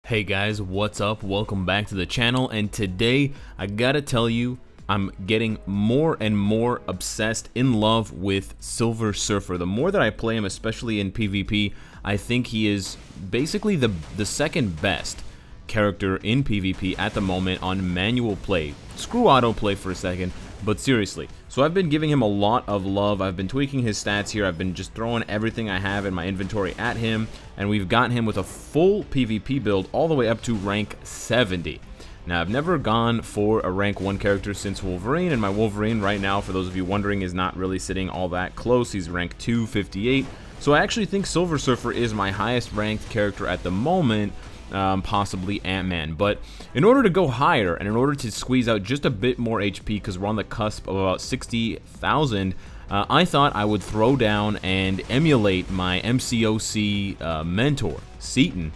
Hey guys, what's up? Welcome back to the channel, and today I gotta tell you, I'm getting more and more obsessed, in love with Silver Surfer. The more that I play him, especially in PvP, I think he is basically the second best character in PvP at the moment on manual play. Screw autoplay for a second, but seriously. So I've been giving him a lot of love. I've been tweaking his stats here. I've been just throwing everything I have in my inventory at him, and we've gotten him with a full PvP build all the way up to rank 70. Now, I've never gone for a rank 1 character since Wolverine, and my Wolverine right now, for those of you wondering, is not really sitting all that close. He's rank 258. So I actually think Silver Surfer is my highest ranked character at the moment, possibly Ant-Man. But in order to go higher and in order to squeeze out just a bit more HP, because we're on the cusp of about 60,000, I thought I would throw down and emulate my MCOC mentor, Seaton,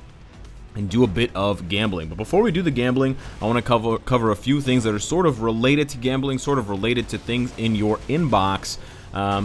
and do a bit of gambling. But before we do the gambling, I want to cover a few things that are sort of related to gambling, sort of related to things in your inbox,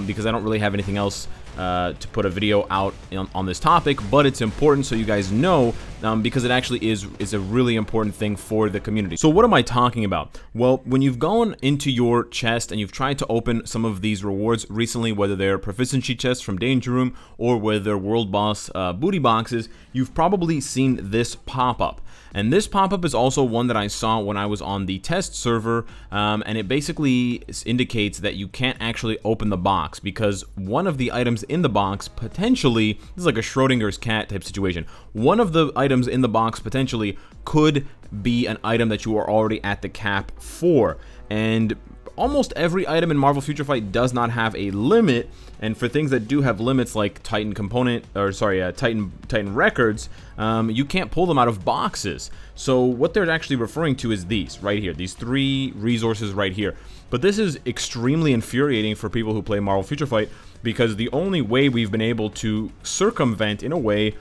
because I don't really have anything else to put a video out on this topic, but it's important so you guys know, because it actually is a really important thing for the community. So what am I talking about? Well, when you've gone into your chest and you've tried to open some of these rewards recently, whether they're proficiency chests from Danger Room or whether they're world boss booty boxes, you've probably seen this pop up. And this pop-up is also one that I saw when I was on the test server, and it basically indicates that you can't actually open the box because one of the items in the box potentially, this is like a Schrodinger's cat type situation, one of the items in the box potentially could be an item that you are already at the cap for. And almost every item in Marvel Future Fight does not have a limit, and for things that do have limits like Titan component, or sorry, Titan records, you can't pull them out of boxes. So what they're actually referring to is these right here, these 3 resources right here. But this is extremely infuriating for people who play Marvel Future Fight, because the only way we've been able to circumvent, in a way,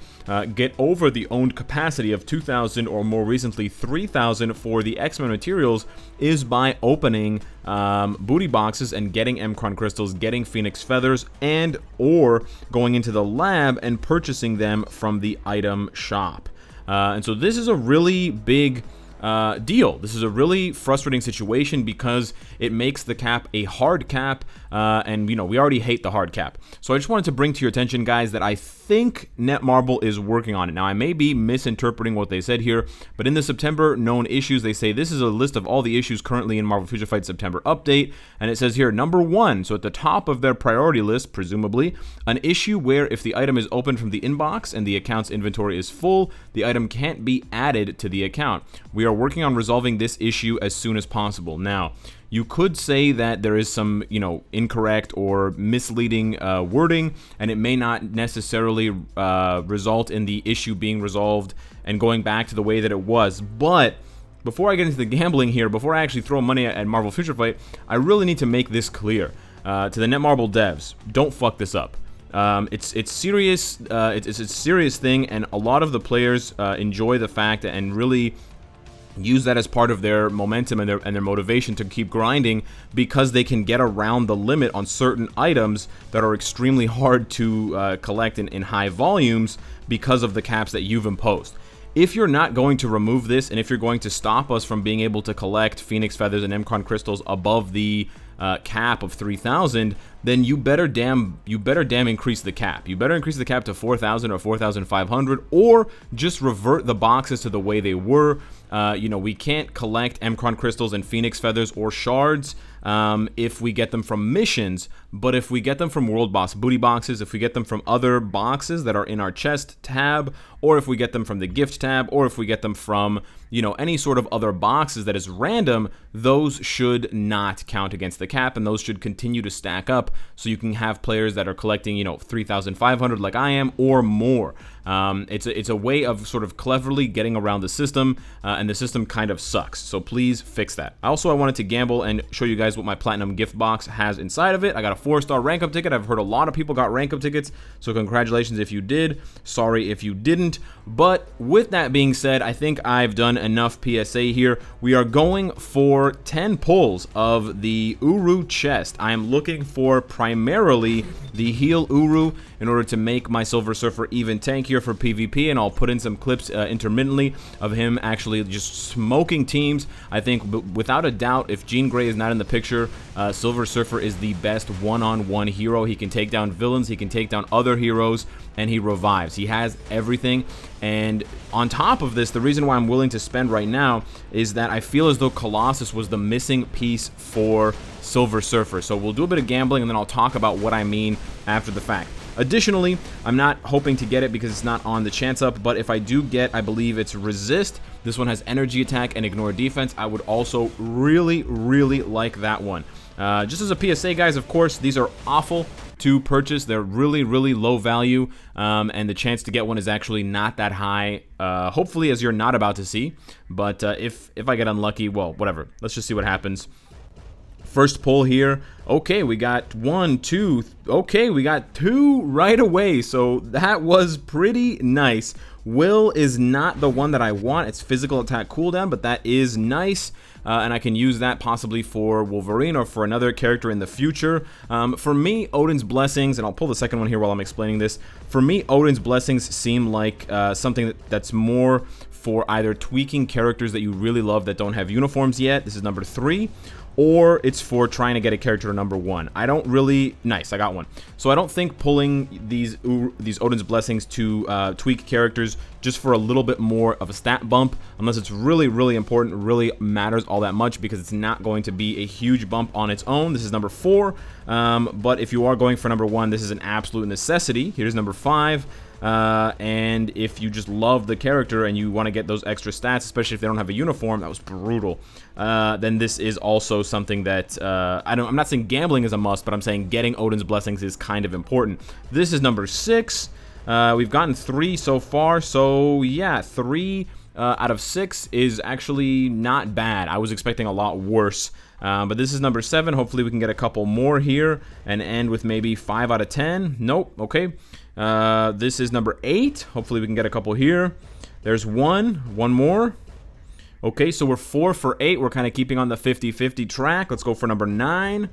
get over the owned capacity of 2,000 or more recently 3,000 for the X-Men materials is by opening booty boxes and getting Mcron crystals, getting Phoenix feathers, and or going into the lab and purchasing them from the item shop. And so this is a really big deal. This is a really frustrating situation because it makes the cap a hard cap, and you know, we already hate the hard cap. So I just wanted to bring to your attention, guys, that I think Netmarble is working on it. Now, I may be misinterpreting what they said here, but in the September known issues, they say this is a list of all the issues currently in Marvel Future Fight September update, and it says here, number 1, so at the top of their priority list, presumably, an issue where if the item is opened from the inbox and the account's inventory is full, the item can't be added to the account. We are working on resolving this issue as soon as possible. Now, you could say that there is some, you know, incorrect or misleading wording, and it may not necessarily result in the issue being resolved and going back to the way that it was. But before I get into the gambling here, before I actually throw money at Marvel Future Fight, I really need to make this clear to the Netmarble devs: don't fuck this up. It's serious. It's a serious thing, and a lot of the players enjoy the fact and really use that as part of their momentum and their motivation to keep grinding, because they can get around the limit on certain items that are extremely hard to collect in high volumes because of the caps that you've imposed. If you're not going to remove this, and if you're going to stop us from being able to collect Phoenix feathers and Mcron crystals above the cap of 3,000, then you better damn increase the cap. You better increase the cap to 4,000 or 4,500, or just revert the boxes to the way they were. You know, we can't collect Mcron crystals and Phoenix feathers or shards if we get them from missions, but if we get them from world boss booty boxes, if we get them from other boxes that are in our chest tab, or if we get them from the gift tab, or if we get them from, you know, any sort of other boxes that is random, those should not count against the cap, and those should continue to stack up so you can have players that are collecting, you know, 3,500 like I am or more. It's a way of sort of cleverly getting around the system, and the system kind of sucks, so please fix that. I wanted to gamble and show you guys what my platinum gift box has inside of it. I got a 4-star rank up ticket. I've heard a lot of people got rank up tickets, so congratulations if you did. Sorry if you didn't. But with that being said, I think I've done enough PSA here. We are going for 10 pulls of the Uru chest. I am looking for primarily the heal Uru in order to make my Silver Surfer even tankier for PvP, and I'll put in some clips intermittently of him actually just smoking teams. I think without a doubt, if Jean Grey is not in the picture, Silver Surfer is the best one-on-one hero. He can take down villains, he can take down other heroes, and he revives. He has everything. And on top of this, the reason why I'm willing to spend right now is that I feel as though Colossus was the missing piece for Silver Surfer. So we'll do a bit of gambling, and then I'll talk about what I mean after the fact. Additionally, I'm not hoping to get it because it's not on the chance up, but if I do get, I believe it's Resist. This one has Energy Attack and Ignore Defense. I would also really, really like that one. Just as a PSA, guys, of course, these are awful to purchase. They're really, really low value, and the chance to get one is actually not that high, hopefully, as you're not about to see. But if I get unlucky, well, whatever. Let's just see what happens. First pull here. Okay, we got 1, 2. Okay, we got 2 right away. So that was pretty nice. Will is not the one that I want. It's physical attack cooldown, but that is nice. And I can use that possibly for Wolverine or for another character in the future. For me, Odin's Blessings, and I'll pull the second one here while I'm explaining this. For me, Odin's Blessings seem like something that's more for either tweaking characters that you really love that don't have uniforms yet. This is number 3. Or it's for trying to get a character to number 1. I don't really... Nice, I got one. So I don't think pulling these Odin's Blessings to tweak characters just for a little bit more of a stat bump, unless it's really, really important, really matters all that much, because it's not going to be a huge bump on its own. This is number 4. But if you are going for number 1, this is an absolute necessity. Here's number 5. And if you just love the character and you want to get those extra stats, especially if they don't have a uniform, that was brutal, then this is also something that I'm not saying gambling is a must, but I'm saying getting Odin's Blessings is kind of important. This is number 6. We've gotten 3 so far, so yeah, 3 out of 6 is actually not bad. I was expecting a lot worse. But this is number 7. Hopefully we can get a couple more here and end with maybe 5 out of 10. Nope. Okay. This is number 8. Hopefully we can get a couple here. There's one more. Okay, so we're 4 for 8. We're kind of keeping on the 50-50 track. Let's go for number 9.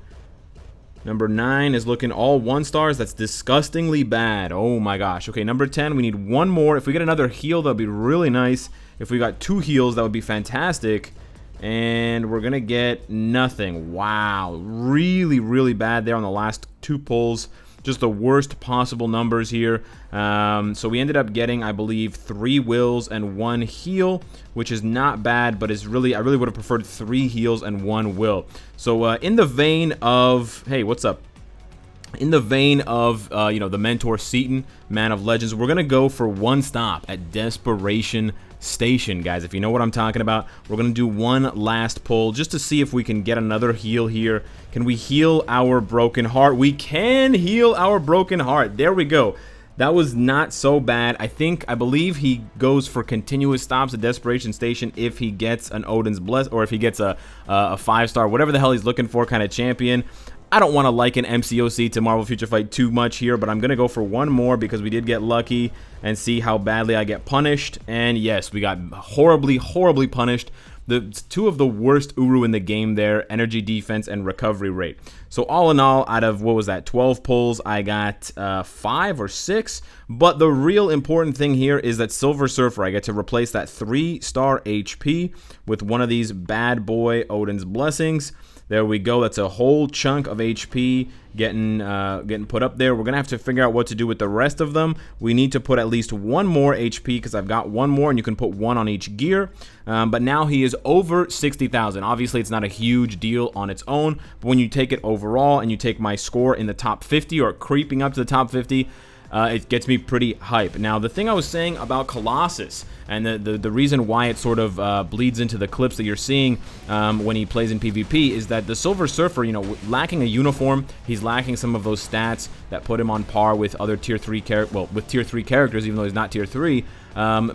Number 9 is looking all 1 stars. That's disgustingly bad. Oh my gosh. Okay, number 10, we need one more. If we get another heal, that would be really nice. If we got 2 heals, that would be fantastic. And we're going to get nothing. Wow. Really, really bad there on the last 2 pulls. Just the worst possible numbers here. So we ended up getting, I believe, 3 wills and 1 heal, which is not bad, but is really, I really would have preferred 3 heals and 1 will. So in the vein of, hey, what's up? In the vein of, you know, the mentor Seaton, Man of Legends, we're going to go for 1 stop at Desperation Station, guys. If you know what I'm talking about, we're going to do 1 last pull just to see if we can get another heal here. Can we heal our broken heart? We can heal our broken heart. There we go. That was not so bad. I believe he goes for continuous stops at Desperation Station if he gets an Odin's Bless, or if he gets a 5-star, whatever the hell he's looking for kind of champion. I don't want to liken MCOC to Marvel Future Fight too much here, but I'm going to go for 1 more because we did get lucky and see how badly I get punished. And yes, we got horribly, horribly punished. The 2 of the worst Uru in the game there, energy defense and recovery rate. So all in all, out of, what was that, 12 pulls, I got 5 or 6. But the real important thing here is that Silver Surfer, I get to replace that 3-star HP with one of these bad boy Odin's Blessings. There we go. That's a whole chunk of HP getting put up there. We're going to have to figure out what to do with the rest of them. We need to put at least 1 more HP because I've got 1 more, and you can put 1 on each gear. But now he is over 60,000. Obviously, it's not a huge deal on its own, but when you take it overall and you take my score in the top 50 or creeping up to the top 50, it gets me pretty hype. Now, the thing I was saying about Colossus and the reason why it sort of bleeds into the clips that you're seeing when he plays in PvP is that the Silver Surfer, you know, lacking a uniform, he's lacking some of those stats that put him on par with other tier 3 with tier 3 characters, even though he's not tier 3,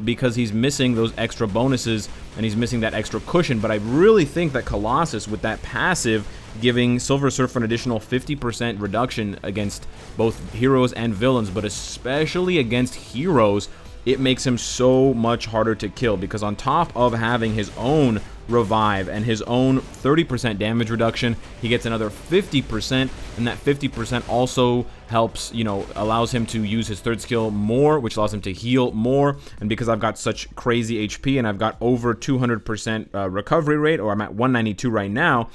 because he's missing those extra bonuses and he's missing that extra cushion. But I really think that Colossus, with that passive, giving Silver Surfer an additional 50% reduction against both heroes and villains, but especially against heroes, it makes him so much harder to kill, because on top of having his own revive and his own 30% damage reduction, he gets another 50%, and that 50% also helps, you know, allows him to use his third skill more, which allows him to heal more. And because I've got such crazy HP and I've got over 200% recovery rate, or I'm at 192 right now,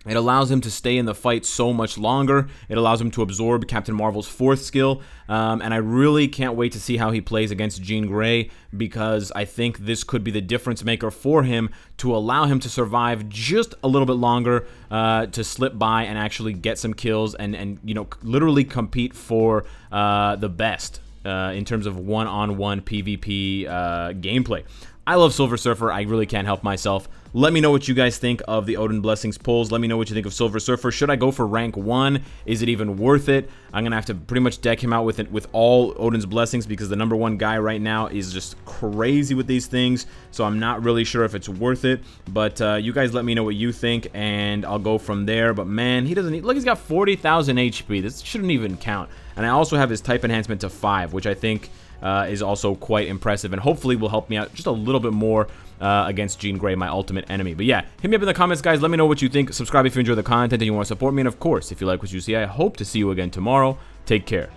it allows him to stay in the fight so much longer. It allows him to absorb Captain Marvel's 4th skill. And I really can't wait to see how he plays against Jean Grey, because I think this could be the difference maker for him to allow him to survive just a little bit longer, to slip by and actually get some kills and you know, literally compete for the best in terms of one-on-one PvP gameplay. I love Silver Surfer. I really can't help myself. Let me know what you guys think of the Odin Blessings polls. Let me know what you think of Silver Surfer. Should I go for rank 1? Is it even worth it? I'm going to have to pretty much deck him out with all Odin's Blessings, because the #1 guy right now is just crazy with these things. So I'm not really sure if it's worth it. But you guys let me know what you think, and I'll go from there. But man, he doesn't need... Look, he's got 40,000 HP. This shouldn't even count. And I also have his type enhancement to 5, which I think... is also quite impressive, and hopefully will help me out just a little bit more against Jean Grey, my ultimate enemy. But yeah, hit me up in the comments, guys. Let me know what you think. Subscribe if you enjoy the content and you want to support me. And of course, if you like what you see, I hope to see you again tomorrow. Take care.